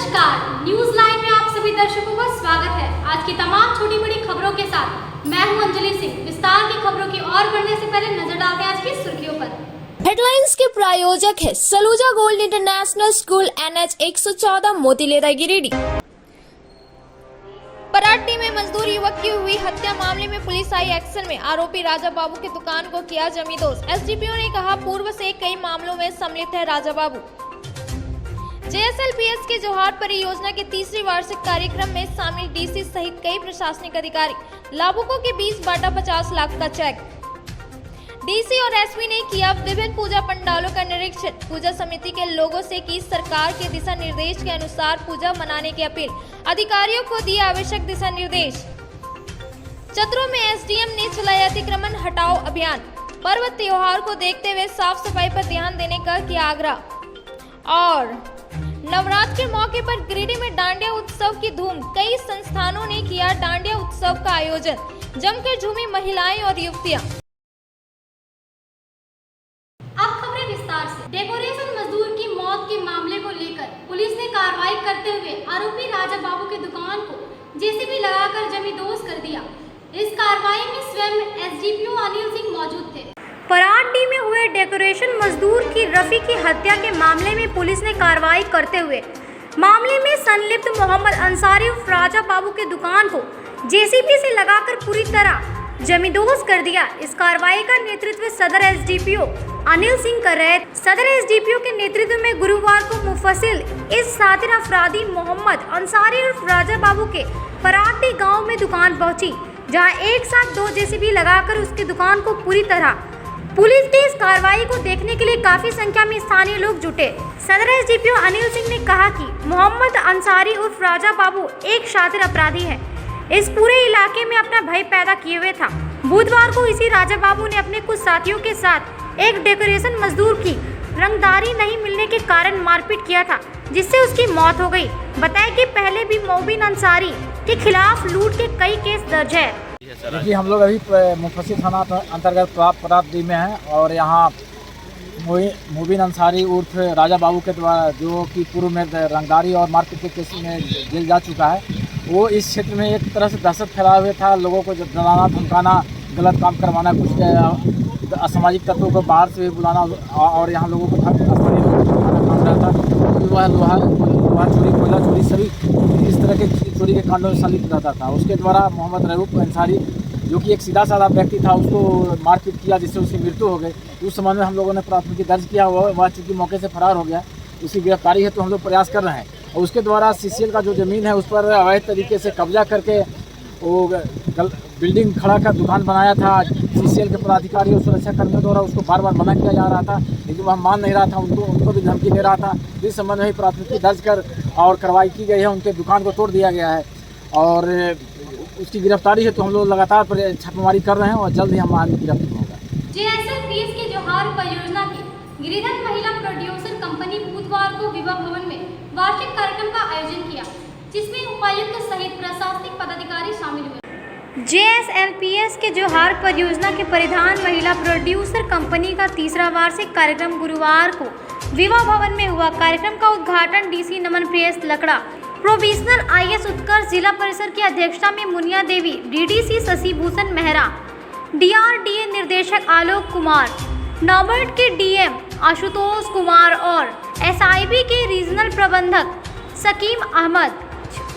नमस्कार, news live में आप सभी दर्शकों का स्वागत है। आज की तमाम छोटी बड़ी खबरों के साथ मैं हूं अंजलि सिंह। विस्तार की खबरों की ओर बढ़ने से पहले नजर डालते हैं आज की सुर्खियों पर। हेडलाइंस के प्रायोजक है Saluja gold international school NH 114 Motilera Giridih. पराटी में मजदूर युवक की हुई हत्या मामले में पुलिस आई एक्शन में। आरोपी राजा बाबू की दुकान को किया जमींदोज। SDPO ने कहा पूर्व से कई मामलों में सम्मिलित है राजा बाबू। JSLPS के जोहार परियोजना के तीसरी वार्षिक कार्यक्रम में शामिल DC सहित कई प्रशासनिक अधिकारी। लाभुकों के बीच बांटा 50 लाख का चेक। DC और SP ने किया विभिन्न पूजा पंडालों का निरीक्षण। पूजा समिति के लोगों से की सरकार के दिशा निर्देश के अनुसार पूजा मनाने की अपील। अधिकारियों को दिए आवश्यक दिशा निर्देश। चतरों में SDM ने चलाया अतिक्रमण हटाओ अभियान। पर्व त्योहार को देखते हुए साफ सफाई पर ध्यान देने का किया आग्रह। और नवरात्र के मौके पर गिरिडीह में डांडिया उत्सव की धूम। कई संस्थानों ने किया डांडिया उत्सव का आयोजन। जमकर झूमी महिलाएं और युवतियां। अब खबरें विस्तार से। डेकोरेशन मजदूर की मौत के मामले को लेकर पुलिस ने कार्रवाई करते हुए आरोपी राजा बाबू की दुकान को JCB लगाकर जमींदोज कर दिया। इस कार्रवाई में स्वयं SDPO अनिल सिंह मौजूद थे। पराटी में हुए डेकोरेशन मजदूर की रफी की हत्या के मामले में पुलिस ने कार्रवाई करते हुए मामले में संलिप्त मोहम्मद अंसारी उर्फ राजा बाबू की दुकान को JCB से लगाकर पूरी तरह जमींदोज कर दिया। इस कार्रवाई का नेतृत्व सदर SDPO अनिल सिंह कर रहे। सदर SDPO के नेतृत्व में गुरुवार को मुफस्सिल इस सातिर अफरादी मोहम्मद अंसारी उर्फ राजा बाबू के पराटी गाँव में दुकान पहुंची, जहां एक साथ 2 JCB लगाकर उसकी दुकान को पूरी तरह। पुलिस की इस कार्रवाई को देखने के लिए काफी संख्या में स्थानीय लोग जुटे। सदर SDPO अनिल सिंह ने कहा कि मोहम्मद अंसारी उर्फ राजा बाबू एक शातिर अपराधी है, इस पूरे इलाके में अपना भय पैदा किए हुए था। बुधवार को इसी राजा बाबू ने अपने कुछ साथियों के साथ एक डेकोरेशन मजदूर की रंगदारी नहीं मिलने के कारण मारपीट किया था, जिससे उसकी मौत हो गई। बताया कि पहले भी मोबिन अंसारी के खिलाफ लूट के कई केस दर्ज है। देखिए, हम लोग अभी मुफस्सिल थाना अंतर्गत पराटी में हैं और यहाँ मोबिन अंसारी उर्फ राजा बाबू के द्वारा जो कि पूर्व में रंगदारी और मारपीट के केस में जेल जा चुका है, वो इस क्षेत्र में एक तरह से दहशत फैलाए हुए था। लोगों को डराना धमकाना, गलत काम करवाना, कुछ असामाजिक तत्वों को बाहर से भी बुलाना और यहाँ लोगों को स्थानीय लोगों को काम रहता वह लोहा चोरी, कोयला चोरी, सभी इस तरह के चोरी के कांडों में संलिप्त रहता था। उसके द्वारा मोहम्मद रऊफ अंसारी जो कि एक सीधा साधा व्यक्ति था, उसको मारपीट किया, जिससे उसकी मृत्यु हो गई। उस समय में हम लोगों ने प्राथमिकी दर्ज किया। वह चूँकि मौके से फरार हो गया, उसकी गिरफ्तारी है तो हम लोग प्रयास कर रहे हैं। और उसके द्वारा CCL का जो ज़मीन है उस पर अवैध तरीके से कब्जा करके वो बिल्डिंग खड़ा कर दुकान बनाया था। CCL के पदाधिकारियों और सुरक्षा कर्मियों द्वारा उसको बार बार मना किया जा रहा था, लेकिन वह मान नहीं रहा था। उनको भी धमकी दे रहा था। इस संबंध में प्राथमिकी दर्ज कर और कार्रवाई की गई है। उनके दुकान को तोड़ दिया गया है और उसकी गिरफ्तारी है तो हम लोग लगातार छापेमारी कर रहे हैं और जल्द ही हम आदमी गिरफ्तार होगा। JSLPS के जोहार परियोजना की गिरिधन महिला प्रोड्यूसर कंपनी बुधवार को विवाह भवन में वार्षिक कार्यक्रम का आयोजन किया, जिसमें उपायुक्त सहित प्रशासनिक पदाधिकारी शामिल हुए। JSLPS के जोहार परियोजना के परिधान महिला प्रोड्यूसर कंपनी का तीसरा वार्षिक कार्यक्रम गुरुवार को विवाह भवन में हुआ। कार्यक्रम का उद्घाटन DC Naman Priyas Lakra, provisional IS Utkarsh जिला परिषद की अध्यक्षता में मुनिया देवी, DDC शशि भूषण मेहरा, DRDA निर्देशक आलोक कुमार, नॉबर्ट के DM आशुतोष कुमार और SIB के रीजनल प्रबंधक सकीम अहमद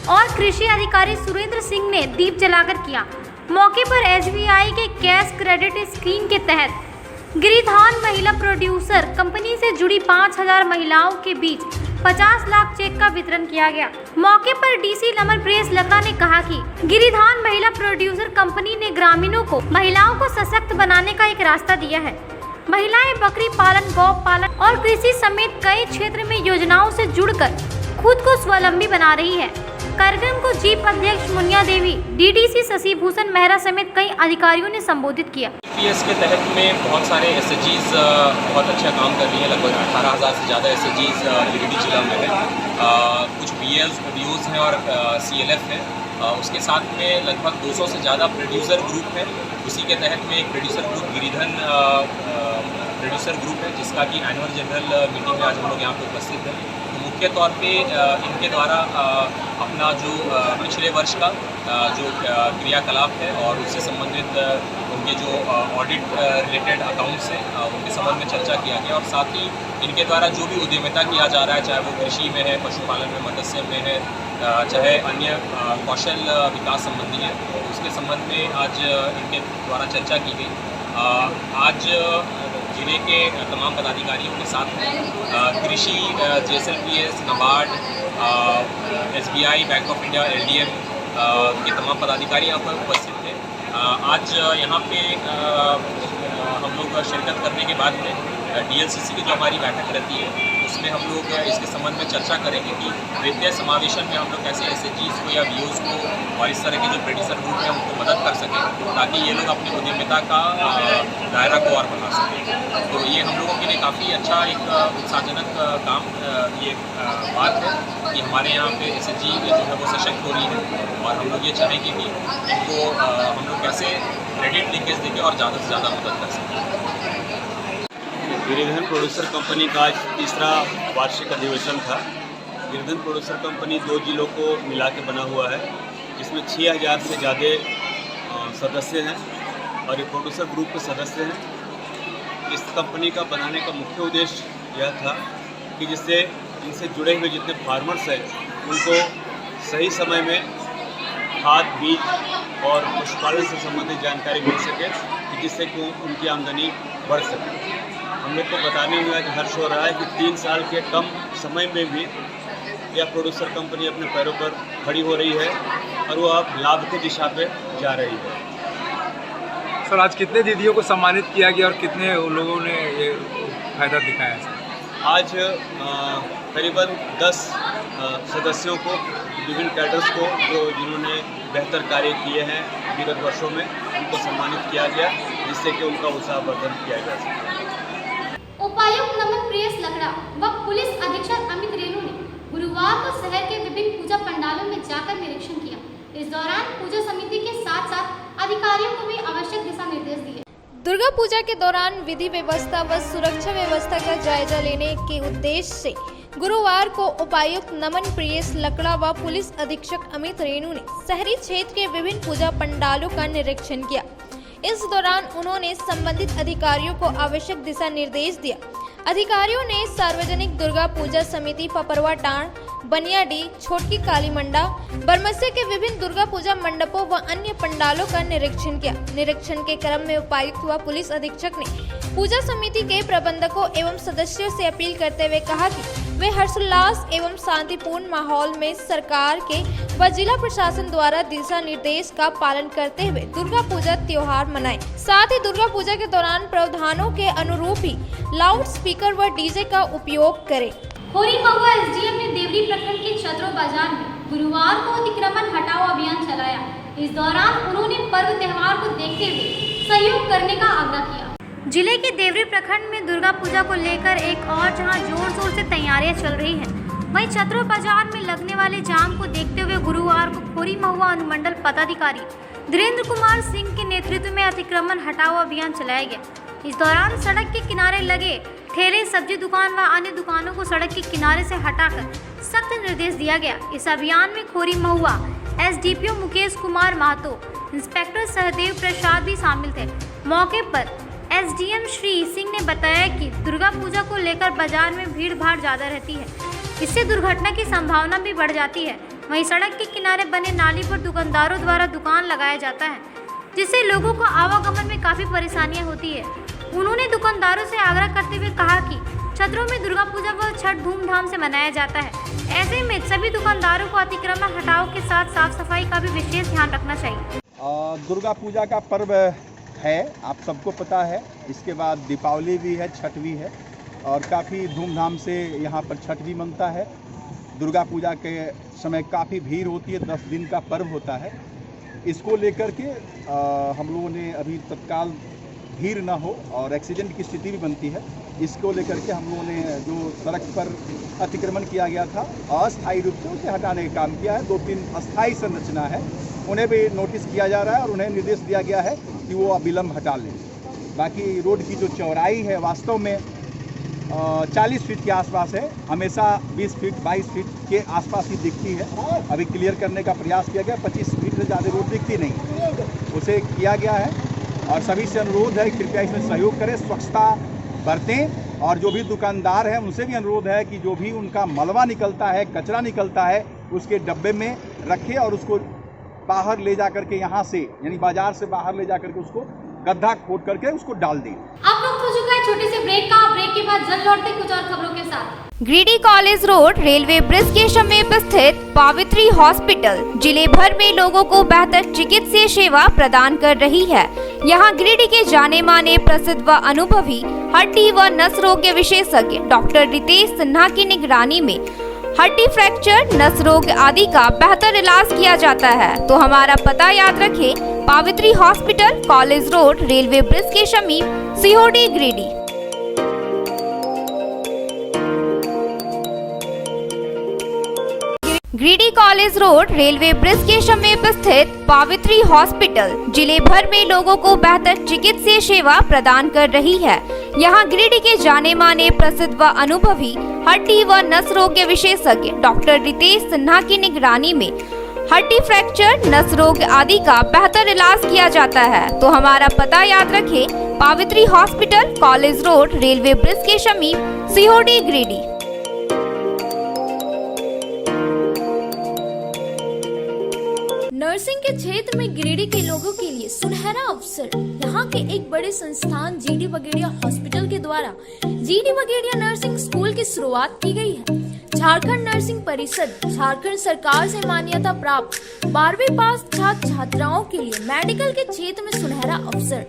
और कृषि अधिकारी सुरेंद्र सिंह ने दीप जलाकर किया। मौके पर SBI के कैश क्रेडिट स्कीम के तहत गिरिधान महिला प्रोड्यूसर कंपनी से जुड़ी 5000 महिलाओं के बीच 50 लाख चेक का वितरण किया गया। मौके पर DC नमन प्रेस लकड़ा ने कहा कि गिरिधान महिला प्रोड्यूसर कंपनी ने ग्रामीणों को महिलाओं को सशक्त बनाने का एक रास्ता दिया है। महिलाएं बकरी पालन, गौ पालन और कृषि समेत कई क्षेत्र में योजनाओं से जुड़कर खुद को स्वावलंबी बना रही है। कार्यक्रम को जीप अध्यक्ष मुनिया देवी, DDC शशि भूषण मेहरा समेत कई अधिकारियों ने संबोधित किया। PS के तहत में बहुत सारे SHGs बहुत अच्छा काम कर रही हैं। लगभग 18,000 से ज़्यादा SHGs गिरिडीह जिला में है। कुछ BOs हैं और CLF है। उसके साथ में लगभग 200 से ज़्यादा प्रोड्यूसर ग्रुप है। उसी के तहत में एक प्रोड्यूसर ग्रुप गिरिधन प्रोड्यूसर ग्रुप है, जिसका कि एनुअल जनरल मीटिंग में आज हम लोग यहाँ पर उपस्थित हैं। मुख्य तौर पे इनके द्वारा अपना जो पिछले वर्ष का जो क्रियाकलाप है और उससे संबंधित उनके जो ऑडिट रिलेटेड अकाउंट्स हैं उनके संबंध में चर्चा किया गया, और साथ ही इनके द्वारा जो भी उद्यमिता किया जा रहा है, चाहे वो कृषि में है, पशुपालन में, मत्स्य में है, चाहे अन्य कौशल विकास संबंधी है, उसके संबंध में आज इनके द्वारा चर्चा की गई। आज जिले के तमाम पदाधिकारियों के साथ कृषि, JSLPS, NABARD, SBI, bank of India, LDM के तमाम पदाधिकारी यहाँ पर उपस्थित थे। आज यहाँ पे हम लोग शिरकत करने के बाद में DLCC की जो हमारी बैठक रहती है उसमें हम लोग इसके संबंध में चर्चा करेंगे कि वित्तीय समावेशन में हम लोग कैसे SHGs को या VOs को और इस तरह के जो प्रोड्यूसर ग्रुप हैं उनको मदद कर सकें, ताकि ये लोग अपनी उद्यमिता का दायरा को और बढ़ा सकें। तो ये हम लोगों के लिए काफ़ी अच्छा एक उत्साहजनक काम ये बात है कि हमारे यहाँ पे SHG जो है वो सशक्त हो रही है, और हम लोग ये चाहेंगे कि इनको हम लोग कैसे क्रेडिट लिंकेज देके और ज़्यादा से ज़्यादा मदद कर सकें। गिरिधन प्रोड्यूसर कंपनी का आज तीसरा वार्षिक अधिवेशन था। गिरिधन प्रोड्यूसर कंपनी 2 जिलों को मिला के बना हुआ है, जिसमें 6000 से ज़्यादा सदस्य हैं और ये प्रोड्यूसर ग्रुप के सदस्य हैं। इस कंपनी का बनाने का मुख्य उद्देश्य यह था कि जिससे इनसे जुड़े हुए जितने फार्मर्स हैं उनको सही समय में खाद, बीज और पशुपालन से संबंधित जानकारी मिल सके, कि जिससे कि उनकी आमदनी बढ़ सके। हम लोग को बताने में आज हर्ष हो रहा है कि 3 साल के कम समय में भी यह प्रोड्यूसर कंपनी अपने पैरों पर खड़ी हो रही है और वो अब लाभ की दिशा पे जा रही है। सर, आज कितने दीदियों को सम्मानित किया गया और कितने लोगों ने ये फायदा दिखाया है? आज करीबन 10 सदस्यों को, विभिन्न कैडर्स को जिन्होंने बेहतर कार्य किए हैं विगत वर्षों में, उनको सम्मानित किया गया, जिससे कि उनका उत्साहवर्धन किया जा सके। उपायुक्त नमन प्रियस लकड़ा व पुलिस अधीक्षक अमित रेणु ने गुरुवार को शहर के विभिन्न पूजा पंडालों में जाकर निरीक्षण किया। इस दौरान पूजा समिति के साथ साथ अधिकारियों को भी आवश्यक दिशा निर्देश दिए। दुर्गा पूजा के दौरान विधि व्यवस्था व सुरक्षा व्यवस्था का जायजा लेने के उद्देश्य से गुरुवार को उपायुक्त नमन प्रियस लकड़ा व पुलिस अधीक्षक अमित रेणु ने शहरी क्षेत्र के विभिन्न पूजा पंडालों का निरीक्षण किया। इस दौरान उन्होंने संबंधित अधिकारियों को आवश्यक दिशा निर्देश दिया। अधिकारियों ने सार्वजनिक दुर्गा पूजा समिति पपरवा टांड, बनियाडी, छोटकी काली मंडा, बरमसिया के विभिन्न दुर्गा पूजा मंडपों व अन्य पंडालों का निरीक्षण किया। निरीक्षण के क्रम में उपायुक्त व पुलिस अधीक्षक ने पूजा समिति के प्रबंधकों एवं सदस्यों से अपील करते हुए कहा कि वे हर्षोल्लास एवं शांतिपूर्ण माहौल में सरकार के व जिला प्रशासन द्वारा दिशा निर्देश का पालन करते हुए दुर्गा पूजा त्योहार मनाएं। साथ ही दुर्गा पूजा के दौरान प्रावधानों के अनुरूप ही लाउड स्पीकर व डीजे का उपयोग करें। खोरी महुआ SDM ने देवरी प्रखंड के चतरो बाजार में गुरुवार को अतिक्रमण हटाओ अभियान चलाया। इस दौरान उन्होंने पर्व त्योहार को देखते हुए सहयोग करने का आग्रह किया। जिले के देवरी प्रखंड में दुर्गा पूजा को लेकर एक और जहां जोर शोर से तैयारियां चल रही हैं, वहीं चतरो बाजार में लगने वाले जाम को देखते हुए गुरुवार को खोरी महुआ अनुमंडल पदाधिकारी धीरेन्द्र कुमार सिंह के नेतृत्व में अतिक्रमण हटाओ अभियान चलाया गया। इस दौरान सड़क के किनारे लगे ठेले, सब्जी दुकान व अन्य दुकानों को सड़क के किनारे से हटाकर सख्त निर्देश दिया गया। इस अभियान में खोरी महुआ SDPO मुकेश कुमार महतो, इंस्पेक्टर सहदेव प्रसाद भी शामिल थे। मौके पर SDM श्री सिंह ने बताया कि दुर्गा पूजा को लेकर बाजार में भीड़ भाड़ ज़्यादा रहती है, इससे दुर्घटना की संभावना भी बढ़ जाती है। वहीं सड़क के किनारे बने नाली पर दुकानदारों द्वारा दुकान लगाया जाता है, जिससे लोगों को आवागमन में काफ़ी परेशानियां होती है। उन्होंने दुकानदारों से आग्रह करते हुए कहा कि छतरों में दुर्गा पूजा व छठ धूमधाम से मनाया जाता है। ऐसे में सभी दुकानदारों को अतिक्रमण हटाओ के साथ साफ सफाई का भी विशेष ध्यान रखना चाहिए। दुर्गा पूजा का पर्व है, आप सबको पता है। इसके बाद दीपावली भी है, छठ भी है, और काफ़ी धूमधाम से यहाँ पर छठ भी मनता है। दुर्गा पूजा के समय काफ़ी भीड़ होती है, 10 दिन का पर्व होता है। इसको लेकर के हम लोगों ने अभी तत्काल भीड़ ना हो और एक्सीडेंट की स्थिति भी बनती है, इसको लेकर के हम लोगों ने जो सड़क पर अतिक्रमण किया गया था अस्थायी रूप से उसे हटाने का काम किया है। 2-3 अस्थायी संरचना है, उन्हें भी नोटिस किया जा रहा है और उन्हें निर्देश दिया गया है कि वो अविलंब हटा लें। बाकी रोड की जो चौड़ाई है वास्तव में 40 फीट के आसपास है, हमेशा 20 फीट 22 फीट के आसपास ही दिखती है। अभी क्लियर करने का प्रयास किया गया, 25 फीट से ज़्यादा रोड दिखती नहीं, उसे किया गया है। और सभी से अनुरोध है कृपया इसमें सहयोग करें, स्वच्छता बरतें। और जो भी दुकानदार हैं उनसे भी अनुरोध है कि जो भी उनका मलबा निकलता है, कचरा निकलता है, उसके डब्बे में रखें और उसको बाहर ले जा करके, यहाँ से यानी बाजार से बाहर ले जा करके उसको गड्ढा खोद करके उसको डाल दें। आप लोग हो चुका है छोटे से ब्रेक का। ब्रेक के बाद जल्द लौटते कुछ और खबरों के साथ। Giridih college road railway bridge के समीप स्थित पावित्री हॉस्पिटल जिले भर में लोगों को बेहतर चिकित्सीय सेवा प्रदान कर रही है। यहाँ गिरिडीह के जाने माने प्रसिद्ध व अनुभवी हड्डी व नस रोग के विशेषज्ञ डॉक्टर रितेश सिन्हा की निगरानी में हड्डी फ्रैक्चर, नस रोग आदि का बेहतर इलाज किया जाता है। तो हमारा पता याद रखें, Pavitri hospital, college road, railway bridge के समीप, Sihodi, Giridih. Giridih college road railway bridge के समीप स्थित पावित्री हॉस्पिटल जिले भर में लोगों को बेहतर चिकित्सीय सेवा प्रदान कर रही है। यहाँ गिरिडीह के जाने माने प्रसिद्ध व अनुभवी हड्डी व नस रोग के विशेषज्ञ डॉक्टर रितेश सिन्हा की निगरानी में हड्डी फ्रैक्चर, नस रोग आदि का बेहतर इलाज किया जाता है। तो हमारा पता याद रखें, Pavitri hospital, college road, railway bridge के समीप, सीहोडी, गिरिडीह। नर्सिंग के क्षेत्र में गिरिडीह के लोगों के लिए सुनहरा अवसर। यहाँ के एक बड़े संस्थान जीडी बगेड़िया हॉस्पिटल के द्वारा जीडी बगेड़िया नर्सिंग स्कूल की शुरुआत की गई है। झारखंड नर्सिंग परिषद झारखंड सरकार से मान्यता प्राप्त 12वीं पास छात्र छात्राओं के लिए मेडिकल के क्षेत्र में सुनहरा अवसर।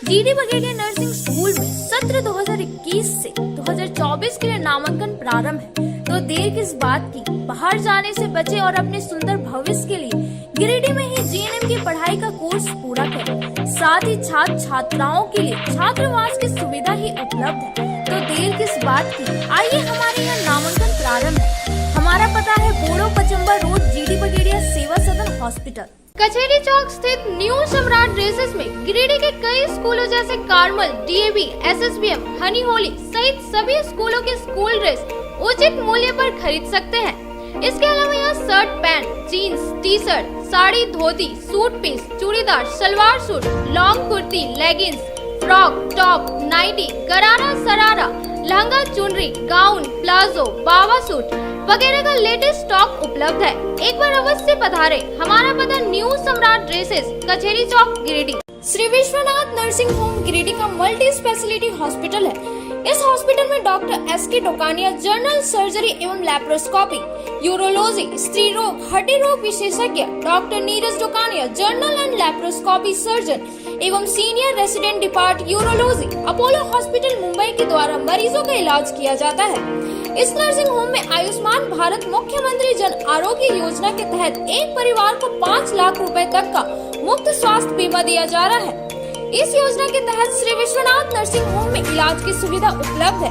जीडी बगेड़िया नर्सिंग स्कूल में सत्र 2021 से 2024 के लिए नामांकन प्रारंभ है। तो देर किस बात की, बाहर जाने से बचे और अपने सुंदर भविष्य के लिए गिरिडीह में ही जीएनएम की पढ़ाई का कोर्स पूरा करें। साथ ही छात्र छात्राओं के लिए छात्रावास की सुविधा ही उपलब्ध है। तो देर किस बात की, आइए हमारे यहाँ नामांकन प्रारंभ है। हमारा पता है बोड़ो पचम्बा रोड, जीडी बगेड़िया सेवा सदन हॉस्पिटल, कचहरी चौक स्थित न्यू सम्राट ड्रेसेस में गिरिडीह के कई स्कूलों जैसे कार्मल, डीएवी, एसएसबीएम, हनी होली सहित सभी स्कूलों के स्कूल ड्रेस उचित मूल्य पर खरीद सकते हैं। इसके अलावा यहाँ shirt, pant, jeans, T shirt, sari, dhoti, suit piece, churidar, salwar suit, long kurti, leggings, frock, top, nightie, gharara, sharara, lehenga, चुनरी, गाउन, प्लाजो, बाबा सूट वगैरह का लेटेस्ट स्टॉक उपलब्ध है। एक बार अवश्य पधारे। हमारा पता new Samrat dresses, Kachahri Chowk, Giridih. Shri Vishwanath nursing home Giridih का मल्टी स्पेशलिटी हॉस्पिटल है। इस हॉस्पिटल में doctor S K Dokania general surgery एवं लैप्रोस्कोपी, यूरोलॉजी, स्त्री रोग, हड्डी रोग विशेषज्ञ, doctor Neeraj Dokania general and laparoscopy surgeon एवं senior resident depart urology, Apollo hospital Mumbai के द्वारा मरीजों का इलाज किया जाता है। इस नर्सिंग होम में आयुष्मान भारत मुख्यमंत्री जन आरोग्य योजना के तहत एक परिवार को 5 लाख रुपए तक का मुफ्त स्वास्थ्य बीमा दिया जा रहा है। इस योजना के तहत श्री विश्वनाथ नर्सिंग होम में इलाज की सुविधा उपलब्ध है।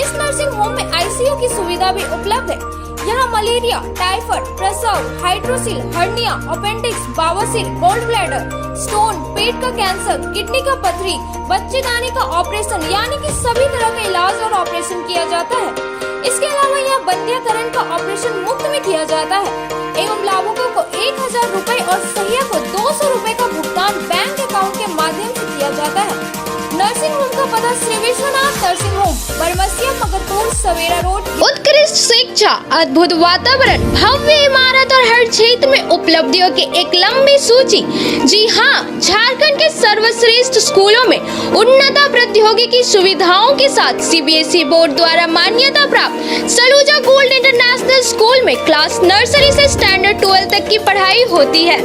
इस नर्सिंग होम में आईसीयू की सुविधा भी उपलब्ध है। यहाँ मलेरिया, टाइफाइड, प्रसव, हाइड्रोसिल, हर्निया, अपेंडिक्स, बवासीर, गोल्ड ब्लैडर, स्टोन, पेट का कैंसर, किडनी का पथरी, बच्चेदानी का ऑपरेशन यानी कि सभी तरह का इलाज और ऑपरेशन किया जाता है। इसके अलावा यहाँ बंध्याकरण का ऑपरेशन मुफ्त में किया जाता है एवं लाभुकों को 1000 रुपए और सहिया को 200 रुपए का भुगतान बैंक अकाउंट के माध्यम से किया जाता है। नर्सिंग होम का पता श्री विश्वनाथ नर्सिंग होम, बरमसिया, मगरपुर, सवेरा रोड। उत्कृष्ट शिक्षा, अद्भुत वातावरण, भव्य इमारत और हर क्षेत्र में उपलब्धियों की एक लंबी सूची। जी हाँ, झारखंड के सर्वश्रेष्ठ स्कूलों में उन्नत प्रौद्योगिकी सुविधाओं के साथ सीबीएसई बोर्ड द्वारा मान्यता प्राप्त सलूजा गोल्ड इंटरनेशनल स्कूल में क्लास नर्सरी से स्टैंडर्ड 12 तक की पढ़ाई होती है।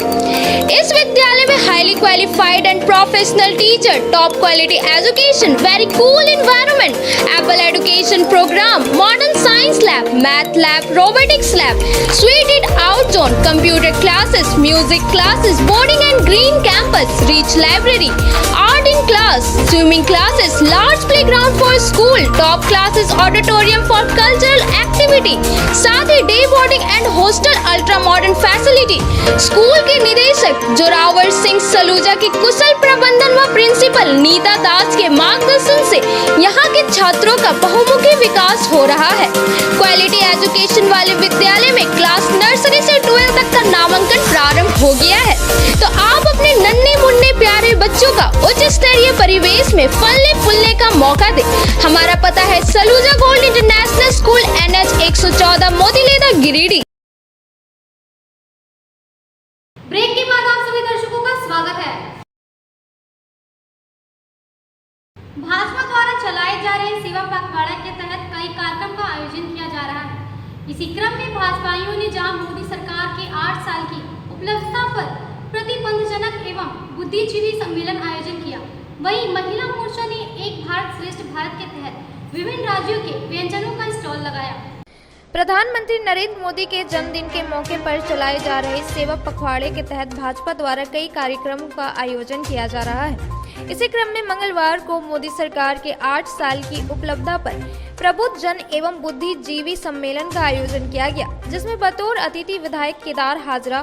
इस विद्यालय में highly qualified and professional teacher, top quality education, very cool environment, Apple education program, modern science science lab, math lab, robotics lab, sweet it out zone, computer classes, music classes, boarding and green campus, rich library, art in class, swimming classes, large playground for school, top classes, auditorium for cultural activity, साथ ही day boarding and hostel, ultra modern facility. School के निदेशक जोरावर सिंह सलूजा की कुशल प्रबंधन व principal Nita दास के मार्गदर्शन से यहाँ के छात्रों का बहुमुखी विकास हो रहा है। क्वालिटी एजुकेशन वाले विद्यालय में क्लास नर्सरी से 12 तक का नामांकन प्रारंभ हो गया है, तो आप अपने नन्हे मुन्ने प्यारे बच्चों का उच्च स्तरीय परिवेश में फलने फूलने का मौका दें। हमारा पता है Saluja gold international school, NH 114, Motileda, Giridih. Break के बाद आप सभी दर्शकों का स्वागत है। भाजपा द्वारा चलाए जा रहे सेवा पखवाड़ा के तहत कई कार्यक्रम का आयोजन किया जा रहा है। इसी क्रम में भाजपाइयों ने जहां मोदी सरकार के 8 साल की उपलब्धता पर प्रतिबंधजनक एवं बुद्धिजीवी सम्मेलन आयोजन किया, वहीं महिला मोर्चा ने एक भारत श्रेष्ठ भारत के तहत विभिन्न राज्यों के व्यंजनों का स्टॉल लगाया। प्रधानमंत्री नरेंद्र मोदी के जन्मदिन के मौके पर चलाए जा रहे सेवा पखवाड़े के तहत भाजपा द्वारा कई कार्यक्रमों का आयोजन किया जा रहा है। इसी क्रम में मंगलवार को मोदी सरकार के 8 साल की उपलब्धता पर प्रबुद्ध जन एवं बुद्धिजीवी सम्मेलन का आयोजन किया गया, जिसमें बतौर अतिथि विधायक केदार हाजरा,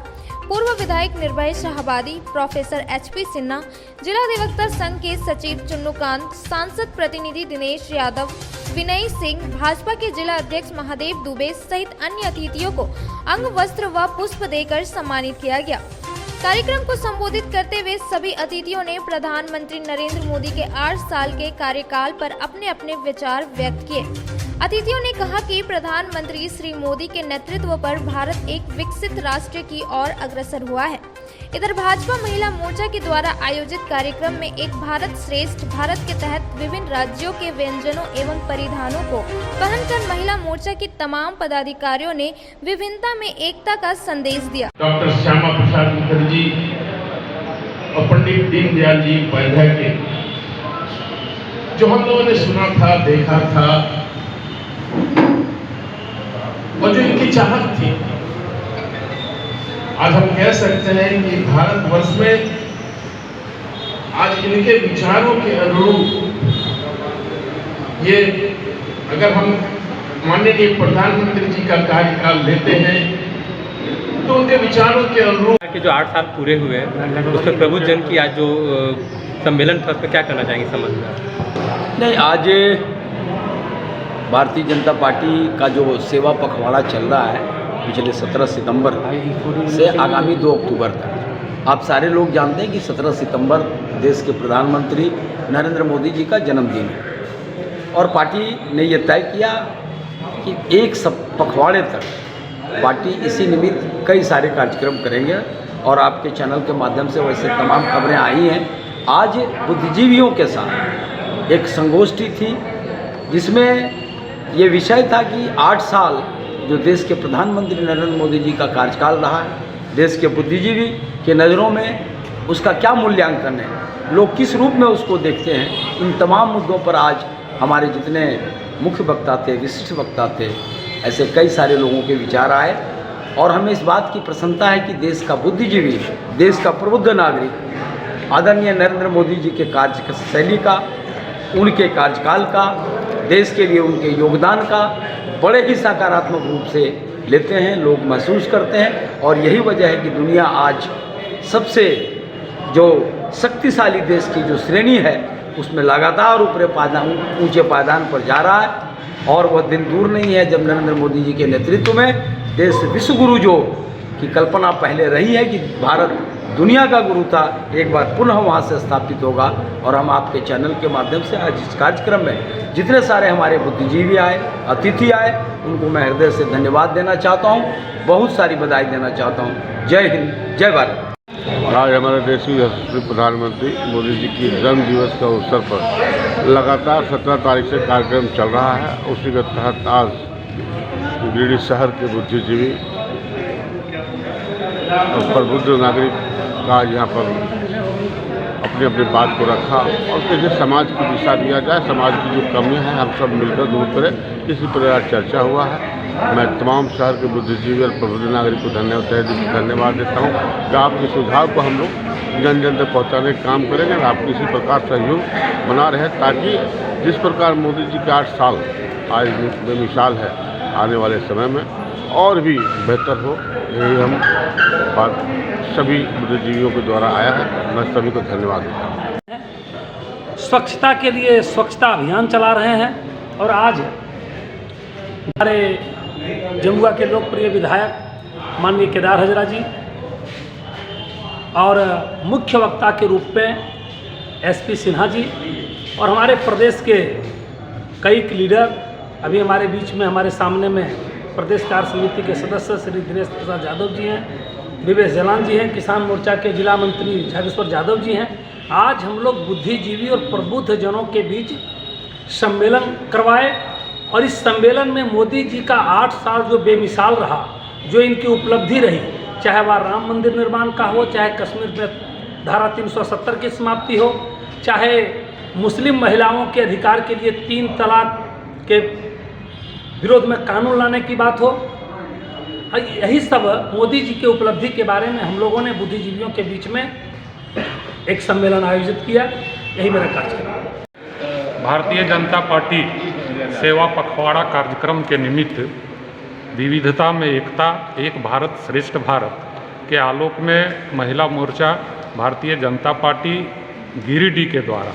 पूर्व विधायक निर्भय शाहबादी, प्रोफेसर HP सिन्हा, जिला अधिवक्ता संघ के सचिव चुन्नूकांत, सांसद प्रतिनिधि दिनेश यादव, विनय सिंह, भाजपा के जिला अध्यक्ष महादेव दुबे सहित अन्य अतिथियों को अंग वस्त्र व पुष्प देकर सम्मानित किया गया। कार्यक्रम को संबोधित करते हुए सभी अतिथियों ने प्रधानमंत्री नरेंद्र मोदी के 8 साल के कार्यकाल पर अपने अपने विचार व्यक्त किए। अतिथियों ने कहा कि प्रधानमंत्री श्री मोदी के नेतृत्व पर भारत एक विकसित राष्ट्र की ओर अग्रसर हुआ है। इधर भाजपा महिला मोर्चा के द्वारा आयोजित कार्यक्रम में एक भारत श्रेष्ठ भारत के तहत विभिन्न राज्यों के व्यंजनों एवं परिधानों को पहनकर महिला मोर्चा की तमाम पदाधिकारियों ने विभिन्नता में एकता का संदेश दिया। डॉक्टर श्यामा प्रसाद मुखर्जी और पंडित दीनदयाल जी उपाध्याय के जो हम लोगों ने सुना था, देखा था और जो इनकी चाहत थी, आज हम कह सकते हैं कि भारतवर्ष में आज इनके विचारों के अनुरूप ये अगर हम माननीय प्रधानमंत्री जी का कार्यकाल लेते हैं तो उनके विचारों के अनुरूप के जो 8 साल पूरे हुए हैं उसमें प्रबुद्ध जन की आज जो सम्मेलन था उसमें क्या करना चाहेंगे समझ? नहीं, आज भारतीय जनता पार्टी का जो सेवा पखवाड़ा चल रहा है पिछले 17 सितंबर से आगामी 2 अक्टूबर तक, आप सारे लोग जानते हैं कि 17 सितंबर देश के प्रधानमंत्री नरेंद्र मोदी जी का जन्मदिन है और पार्टी ने ये तय किया कि एक पखवाड़े तक पार्टी इसी निमित्त कई सारे कार्यक्रम करेंगे और आपके चैनल के माध्यम से वैसे तमाम खबरें आई हैं। आज बुद्धिजीवियों के साथ एक संगोष्ठी थी जिसमें ये विषय था कि 8 साल जो देश के प्रधानमंत्री नरेंद्र मोदी जी का कार्यकाल रहा है, देश के बुद्धिजीवी के नज़रों में उसका क्या मूल्यांकन है, लोग किस रूप में उसको देखते हैं, इन तमाम मुद्दों पर आज हमारे जितने मुख्य वक्ता थे, विशिष्ट वक्ता थे, ऐसे कई सारे लोगों के विचार आए और हमें इस बात की प्रसन्नता है कि देश का बुद्धिजीवी, देश का प्रबुद्ध नागरिक आदरणीय नरेंद्र मोदी जी के कार्य शैली का, उनके कार्यकाल का, देश के लिए उनके योगदान का बड़े ही सकारात्मक रूप से लेते हैं, लोग महसूस करते हैं और यही वजह है कि दुनिया आज सबसे जो शक्तिशाली देश की जो श्रेणी है उसमें लगातार ऊंचे पायदान पर जा रहा है और वह दिन दूर नहीं है जब नरेंद्र मोदी जी के नेतृत्व में देश विश्व गुरु जो की कल्पना पहले रही है कि भारत दुनिया का गुरु था, एक बार पुनः वहाँ से स्थापित होगा। और हम आपके चैनल के माध्यम से आज इस कार्यक्रम में जितने सारे हमारे बुद्धिजीवी आए, अतिथि आए, उनको मैं हृदय से धन्यवाद देना चाहता हूँ, बहुत सारी बधाई देना चाहता हूँ। जय हिंद, जय भारत। आज हमारे देश के यशस्वी प्रधानमंत्री मोदी जी की जन्म दिवस के अवसर पर लगातार 17 तारीख से कार्यक्रम चल रहा है। उसी के तहत आज गिरिडीह शहर के बुद्धिजीवी और प्रबुद्ध नागरिक का यहाँ पर अपनी अपनी बात को रखा और कैसे समाज की दिशा दिया जाए, समाज की जो कमियां हैं हम सब मिलकर दूर करें, इसी प्रकार चर्चा हुआ है। मैं तमाम शहर के बुद्धिजीवी और प्रबुद्ध नागरिक को धन्यवाद देता हूँ कि आपके सुझाव को हम लोग जन जन तक पहुँचाने का काम करेंगे और आप किसी प्रकार सहयोग बना रहे ताकि जिस प्रकार मोदी जी के 8 साल आज बेमिसाल है, आने वाले समय में और भी बेहतर हो, यही हम बात सभी बुद्धिजीवियों के द्वारा आया है। मैं सभी को धन्यवाद देता हूँ। स्वच्छता के लिए स्वच्छता अभियान चला रहे हैं और आज हमारे जमुआ के लोकप्रिय विधायक माननीय केदार हजरा जी और मुख्य वक्ता के रूप में एसपी सिन्हा जी और हमारे प्रदेश के कई लीडर अभी हमारे बीच में, हमारे सामने में प्रदेश कार्य समिति के सदस्य श्री दिनेश प्रसाद यादव जी हैं, विवेश जलान जी हैं, किसान मोर्चा के जिला मंत्री झागेश्वर यादव जी हैं। आज हम लोग बुद्धिजीवी और प्रबुद्ध जनों के बीच सम्मेलन करवाए और इस सम्मेलन में मोदी जी का 8 साल जो बेमिसाल रहा, जो इनकी उपलब्धि रही, चाहे वह राम मंदिर निर्माण का हो, चाहे कश्मीर में धारा 370 की समाप्ति हो, चाहे मुस्लिम महिलाओं के अधिकार के लिए 3 तलाक के विरोध में कानून लाने की बात हो, यही सब मोदी जी के उपलब्धि के बारे में हम लोगों ने बुद्धिजीवियों के बीच में एक सम्मेलन आयोजित किया। यही मेरा कार्यक्रम है। भारतीय जनता पार्टी सेवा पखवाड़ा कार्यक्रम के निमित्त विविधता में एकता, एक भारत श्रेष्ठ भारत के आलोक में महिला मोर्चा भारतीय जनता पार्टी गिरिडीह के द्वारा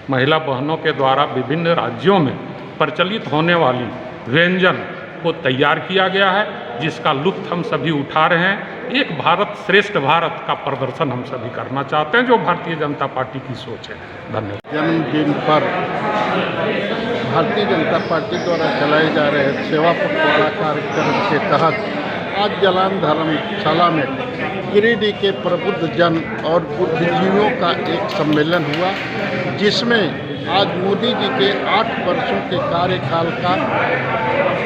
महिला बहनों के द्वारा विभिन्न राज्यों में प्रचलित होने वाली व्यंजन को तैयार किया गया है, जिसका लुत्फ हम सभी उठा रहे हैं। एक भारत श्रेष्ठ भारत का प्रदर्शन हम सभी करना चाहते हैं, जो भारतीय जनता पार्टी की सोच है। धन्यवाद। जन्मदिन पर भारतीय जनता पार्टी द्वारा चलाए जा रहे सेवा पखवाड़ा कार्यक्रम के तहत आज जलान धर्मशाला में गिरिडीह के प्रबुद्ध जन और बुद्धिजीवियों का एक सम्मेलन हुआ, जिसमें आज मोदी जी के 8 वर्षों के कार्यकाल का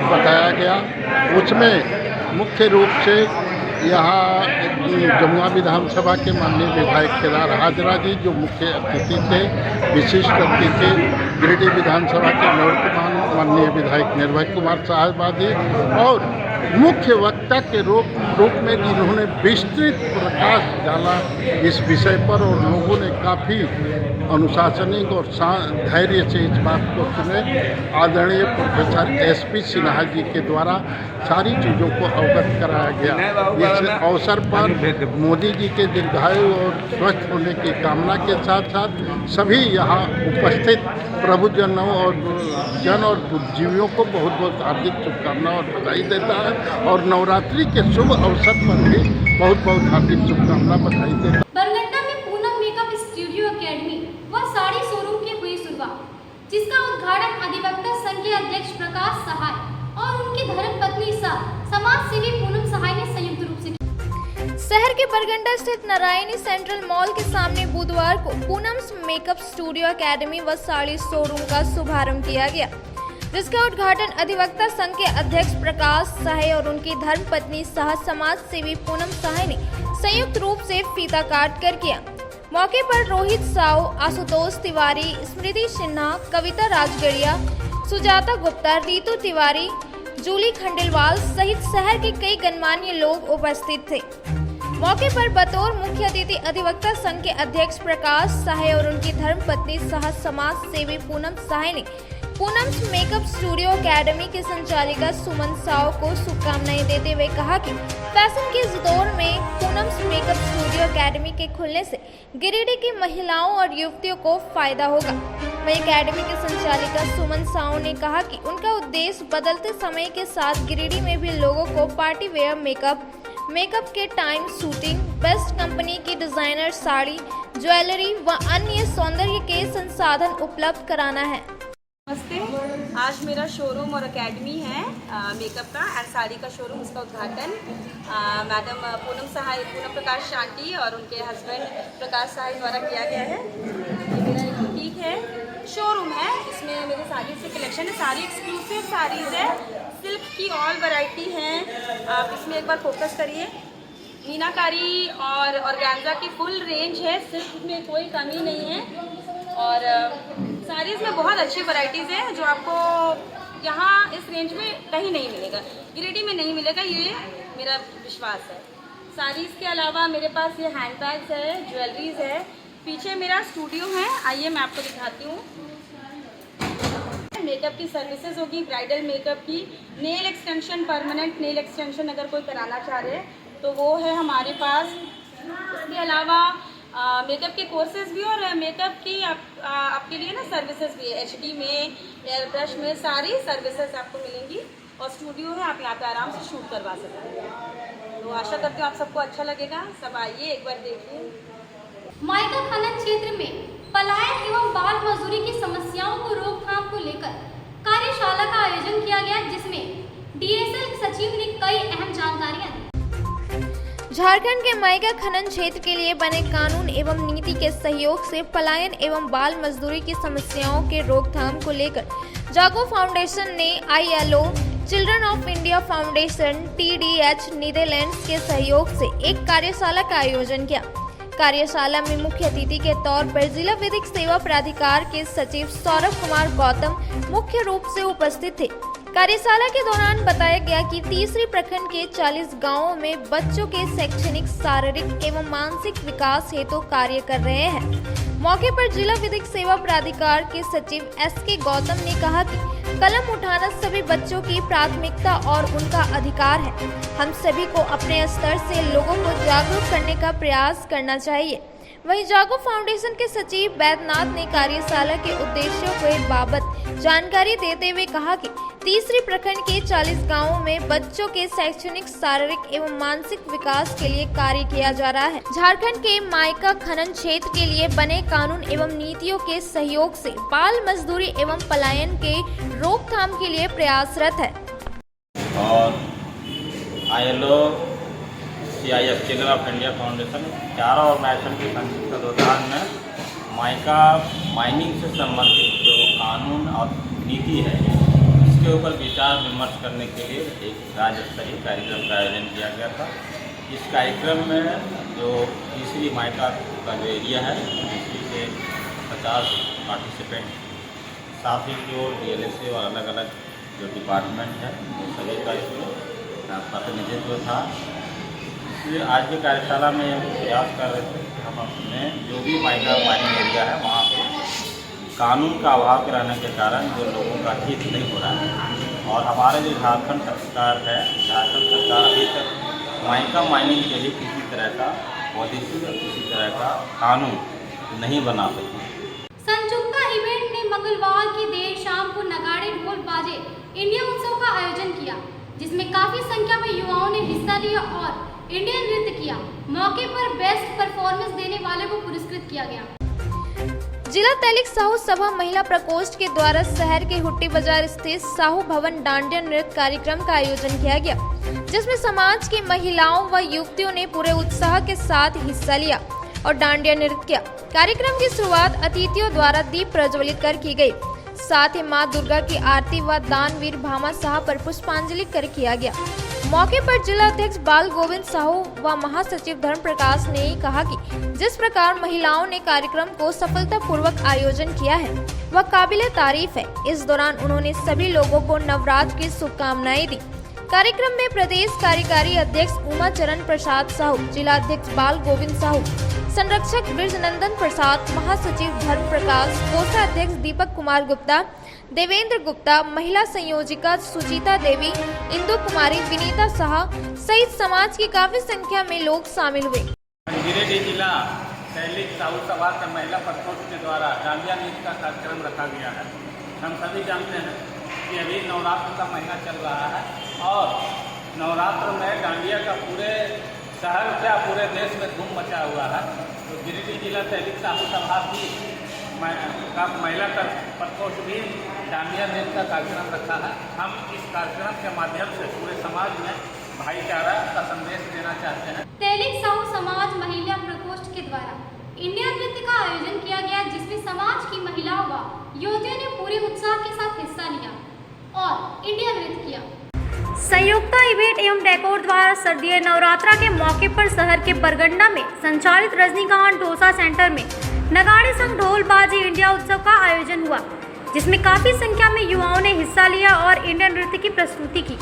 बताया गया। उसमें मुख्य रूप से यहाँ जमुआ विधानसभा के माननीय विधायक केदार हाजरा जी जो मुख्य अतिथि थे, विशिष्ट अतिथि गिरिडीह विधानसभा के निवर्तमान माननीय विधायक निर्भय कुमार साहबादी और मुख्य वक्ता के रूप में जिन्होंने विस्तृत प्रकाश डाला इस विषय पर और लोगों ने काफ़ी अनुशासनिक और धैर्य से इस बात को सुने। आदरणीय प्रोफेसर एसपी सिन्हा जी के द्वारा सारी चीज़ों को अवगत कराया गया। इस अवसर पर मोदी जी के दीर्घायु और स्वस्थ होने की कामना के साथ साथ सभी यहाँ उपस्थित प्रभुजनों और जन और बुद्धिजीवियों को बहुत बहुत हार्दिक शुभकामनाएं और बधाई देता है और नवरात्रि के शुभ अवसर पर भी बहुत बहुत हार्दिक शुभकामनाएं बधाई देता है। बरगंडा में पूनम मेकअप स्टूडियो एकेडमी व साड़ी शोरूम की हुई शुरुआत, जिसका उद्घाटन अधिवक्ता संघ के अध्यक्ष प्रकाश सहाय और उनकी धर्मपत्नी सह समाज सेवी पूनम सहाय ने संयुक्त रूप से किया। शहर के बरगंडा स्थित नारायणी सेंट्रल मॉल के सामने बुधवार को पूनम्स मेकअप स्टूडियो एकेडमी व साड़ी शोरूम का शुभारंभ किया गया, जिसका उद्घाटन अधिवक्ता संघ के अध्यक्ष प्रकाश सहाय और उनकी धर्मपत्नी सह समाज सेवी पूनम सहाय ने संयुक्त रूप से फीता काट कर किया। मौके पर रोहित साहू, आशुतोष तिवारी, स्मृति सिन्हा, कविता राजगढ़िया, सुजाता गुप्ता, रीतू तिवारी, जूली खंडेलवाल सहित शहर के कई गणमान्य लोग उपस्थित थे। मौके पर बतौर मुख्य अतिथि अधिवक्ता संघ के अध्यक्ष प्रकाश सहाय और उनकी धर्मपत्नी सह समाज सेवी पूनम सहाय ने पूनम्स मेकअप स्टूडियो एकेडमी के संचालिका सुमन साव को शुभकामनाएं देते हुए कहा कि फैशन के इस दौर में पूनम्स मेकअप स्टूडियो एकेडमी के खुलने से गिरिडीह की महिलाओं और युवतियों को फायदा होगा। वहीं एकेडमी के संचालिका सुमन साव ने कहा कि उनका उद्देश्य बदलते समय के साथ गिरिडीह में भी लोगों को पार्टी वेयर मेकअप के टाइम शूटिंग, बेस्ट कंपनी की डिजाइनर साड़ी, ज्वेलरी व अन्य सौंदर्य के संसाधन उपलब्ध कराना है। नमस्ते, आज मेरा शोरूम और एकेडमी है मेकअप का एंड साड़ी का शोरूम, उसका उद्घाटन मैडम पूनम प्रकाश आंटी और उनके हस्बैंड प्रकाश सहाय द्वारा किया गया है। ये मेरा एक बुटीक है, शोरूम है, इसमें मेरे साड़ी से कलेक्शन है, सारी एक्सक्लूसिव साड़ीज़ है, सिल्क की ऑल वैरायटी हैं। आप इसमें एक बार फोकस करिए, मीनाकारी और ऑर्गेन्जा की फुल रेंज है, सिल्क में कोई कमी नहीं है। और साड़ीज़ में बहुत अच्छी वैरायटीज़ हैं जो आपको यहाँ इस रेंज में कहीं नहीं मिलेगा, गिरिडीह में नहीं मिलेगा, ये मेरा विश्वास है। साड़ीज़ के अलावा मेरे पास ये हैंडबैग्स है, ज्वेलरीज है। पीछे मेरा स्टूडियो है, आइए मैं आपको दिखाती हूँ। मेकअप की सर्विसेज होगी, ब्राइडल मेकअप की, nail extension, permanent nail extension अगर कोई कराना चाह रहे तो वो है हमारे पास। इसके अलावा मेकअप के कोर्सेज भी और मेकअप की आपके लिए ना सर्विसेज भी है, HD में, एयर ब्रश में, सारी सर्विसेज आपको मिलेंगी। और स्टूडियो है, आप यहाँ पे आराम से शूट करवा सकते हैं। तो आशा करती हूँ आप सबको अच्छा लगेगा, सब आइए एक बार देखिए। माइका खनन क्षेत्र में पलायन एवं बाल मजदूरी की समस्याओं को रोकथाम को लेकर कार्यशाला का आयोजन किया गया, जिसमें DSL सचिव ने कई अहम जानकारियां दी। झारखंड के माइका खनन क्षेत्र के लिए बने कानून एवं नीति के सहयोग से पलायन एवं बाल मजदूरी की समस्याओं के रोकथाम को लेकर जागो फाउंडेशन ने ILO, children of India foundation, TDH Netherlands के सहयोग से एक कार्यशाला का आयोजन किया। कार्यशाला में मुख्य अतिथि के तौर पर जिला विधिक सेवा प्राधिकार के सचिव सौरभ कुमार गौतम मुख्य रूप से उपस्थित थे। कार्यशाला के दौरान बताया गया कि तीसरी प्रखंड के 40 गांवों में बच्चों के शैक्षणिक, शारीरिक एवं मानसिक विकास हेतु कार्य कर रहे हैं। मौके पर जिला विधिक सेवा प्राधिकार के सचिव SK गौतम ने कहा कि कलम उठाना सभी बच्चों की प्राथमिकता और उनका अधिकार है। हम सभी को अपने स्तर से लोगों को जागरूक करने का प्रयास करना चाहिए। वहीं जागो फाउंडेशन के सचिव बैद्यनाथ ने कार्यशाला के उद्देश्यों के बाबत जानकारी देते हुए कहा कि तीसरी प्रखंड के 40 गांवों में बच्चों के शैक्षणिक, शारीरिक एवं मानसिक विकास के लिए कार्य किया जा रहा है। झारखंड के माइका खनन क्षेत्र के लिए बने कानून एवं नीतियों के सहयोग से बाल मजदूरी एवं पलायन के रोकथाम के लिए प्रयासरत है। और ILO, CIF, children of India foundation, चारों ऑर्गेनाइजेशन के संयुक्त तत्वाधान में माइका माइनिंग से संबंधित जो कानून और नीति है, इसके ऊपर विचार विमर्श करने के लिए एक राज्य स्तरीय कार्यक्रम का आयोजन किया गया था। इस कार्यक्रम में जो तीसरी माइका का जो एरिया है, तीसरी से 50 पार्टिसिपेंट, साथ ही जो DLSA और अलग अलग जो डिपार्टमेंट है, वो सभी का इसमें प्रतिनिधित्व था। इसलिए आज की कार्यशाला में हम प्रयास कर रहे थे कि हम अपने जो भी माइका माइनिंग एरिया है वहाँ पे कानून का अभाव के रहने के कारण जो लोगों का हित नहीं हो रहा है, और हमारे जो झारखंड सरकार है, झारखंड सरकार अभी तक माइका माइनिंग के लिए किसी तरह का पॉलिसी और किसी तरह का कानून नहीं बना सकी। संजुक्ता इवेंट ने मंगलवार की देर शाम को नगाड़े, ढोल, बाजे इंडिया उत्सव का आयोजन किया, जिसमें काफी संख्या में युवाओं ने हिस्सा लिया और इंडियन नृत्य किया। मौके पर बेस्ट परफॉर्मेंस देने वाले को पुरस्कृत किया गया। जिला तैलिक साहू सभा महिला प्रकोष्ठ के द्वारा शहर के हुट्टी बाजार स्थित साहू भवन डांडिया नृत्य कार्यक्रम का आयोजन किया गया, जिसमें समाज की महिलाओं व युवतियों ने पूरे उत्साह के साथ हिस्सा लिया और डांडिया नृत्य किया। कार्यक्रम की शुरुआत अतिथियों द्वारा दीप प्रज्वलित कर की गई। साथ ही मां दुर्गा की आरती व दानवीर भामा शाह पर पुष्पांजलि कर किया गया। मौके पर जिला अध्यक्ष बाल गोविंद साहू व महासचिव धर्म प्रकाश ने कहा कि जिस प्रकार महिलाओं ने कार्यक्रम को सफलतापूर्वक आयोजन किया है वह काबिले तारीफ है। इस दौरान उन्होंने सभी लोगों को नवरात्र की शुभकामनाएं दी। कार्यक्रम में प्रदेश कार्यकारी अध्यक्ष उमा चरण प्रसाद साहू, जिला अध्यक्ष बाल गोविंद साहू, संरक्षक ब्रजनंदन प्रसाद, महासचिव धर्म प्रकाश, कोषाध्यक्ष दीपक कुमार गुप्ता, देवेंद्र गुप्ता, महिला संयोजिका सुजीता देवी, इंदु कुमारी, विनीता शाह सहित समाज की काफी संख्या में लोग शामिल हुए। गिरिडीह जिला तैलिक साहू सभा के महिला प्रकोष्ठ के द्वारा डांडिया नृत्य का कार्यक्रम रखा गया है। हम सभी जानते हैं कि अभी नवरात्र का महीना चल रहा है और नवरात्र में डांडिया का पूरे शहर क्या पूरे देश में धूम मचा हुआ है। तो गिरिडीह जिला तैलिक साहू सभा की महिला प्रकोष्ठ भी डांडिया नृत्य का कार्यक्रम रखा है। हम इस कार्यक्रम के माध्यम से पूरे समाज में भाईचारा का संदेश देना चाहते हैं। तैलिक साहू समाज महिला प्रकोष्ठ के द्वारा इंडिया नृत्य का आयोजन किया गया, जिसमें समाज की महिलाओं व युवतियों ने पूरे उत्साह के साथ हिस्सा लिया और इंडिया नृत्य किया। संयुक्ता इवेंट एवं डेकोर द्वारा सर्दीय नवरात्रा के मौके पर शहर के बरगंडा में संचालित रजनीकांत डोसा सेंटर में नगाड़े संग ढोल बाजे इंडिया उत्सव का आयोजन हुआ, जिसमें काफी संख्या में युवाओं ने हिस्सा लिया और इंडियन नृत्य की प्रस्तुति की।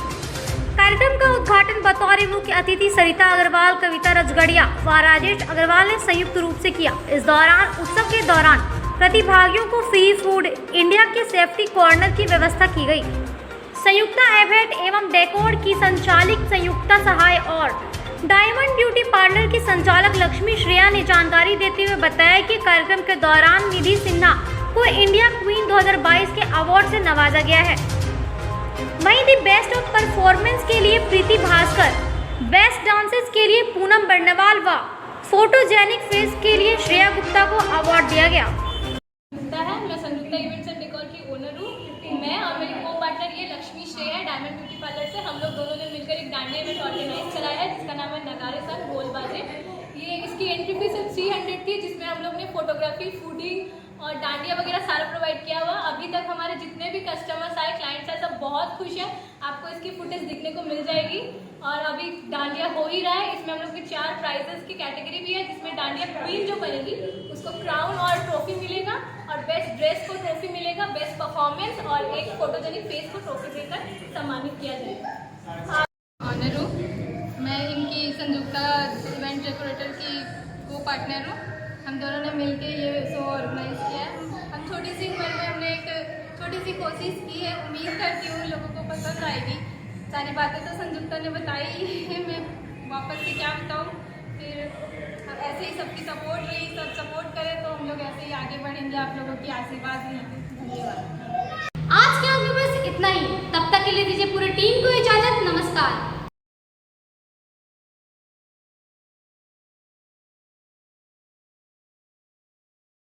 कार्यक्रम का उद्घाटन बतौर मुख्य अतिथि सरिता अग्रवाल, कविता रजगड़िया व राजेश अग्रवाल ने संयुक्त रूप से किया। इस दौरान उत्सव के दौरान प्रतिभागियों को फ्री फूड, इंडिया के सेफ्टी कॉर्नर की व्यवस्था की गई। संयुक्ता एवेट एवं डेकोर की संचालिक संयुक्ता सहाय और डायमंड ब्यूटी पार्लर की संचालक लक्ष्मी श्रेया ने जानकारी देते हुए बताया कि कार्यक्रम के दौरान निधि सिन्हा को इंडिया क्वीन 2022 के अवार्ड से नवाजा गया है। वहीं दी बेस्ट ऑफ परफॉर्मेंस के लिए प्रीति भास्कर, बेस्ट डांसेस के लिए पूनम बर्नवाल व फोटोजेनिक फेस के लिए श्रेया गुप्ता को अवार्ड दिया गया। मैं संयुक्ता इवेंट्स एंड डेकोर की ओनर हूँ। मैं और मेरी को पार्टनर ये लक्ष्मी श्रेया है डायमंड ब्यूटी पार्लर से। हम लोग दोनों ने मिलकर एक डांडिया इवेंट ऑर्गेनाइज कराया है जिसका नाम है नगाड़े संग ढोल बाजे। ये इसकी एंट्री फीस 300 थी, जिसमें हम लोग ने फोटोग्राफी, फूडिंग और डांडिया वगैरह सारा प्रोवाइड किया हुआ। अभी तक हमारे जितने भी कस्टमर्स आए, क्लाइंट्स आए, सब बहुत खुश हैं। आपको इसकी फुटेज दिखने को मिल जाएगी। और अभी डांडिया हो ही रहा है। इसमें हम लोग की 4 प्राइजेस की कैटेगरी भी है, जिसमें डांडिया क्वीन जो बनेगी उसको क्राउन और ट्रॉफी मिलेगा, और बेस्ट ड्रेस को ट्रॉफी मिलेगा, बेस्ट परफॉर्मेंस और एक फोटोजेनिक फेस को ट्रॉफी देकर सम्मानित किया जाएगा। ऑनर हूँ मैं, इनकी संयुक्ता इवेंट डेकोरेटर की को पार्टनर हूँ। हम दोनों ने मिलकर ये शो ऑर्गेनाइज किया है। हम छोटी सी उम्र में हमने एक छोटी सी कोशिश की है। उम्मीद करती हूँ लोगों को पसंद आएगी। सारी बातें तो संयुक्ता ने बताई है, मैं वापस से क्या बताऊँ। फिर ऐसे ही सबकी सपोर्ट रही, सब सपोर्ट करें तो हम लोग ऐसे ही आगे बढ़ेंगे। आप लोगों की आशीर्वाद रहेंगे। धन्यवाद। आज के अंक में बस इतना ही। तब तक के लिए दीजिए पूरी टीम को इजाजत। नमस्कार।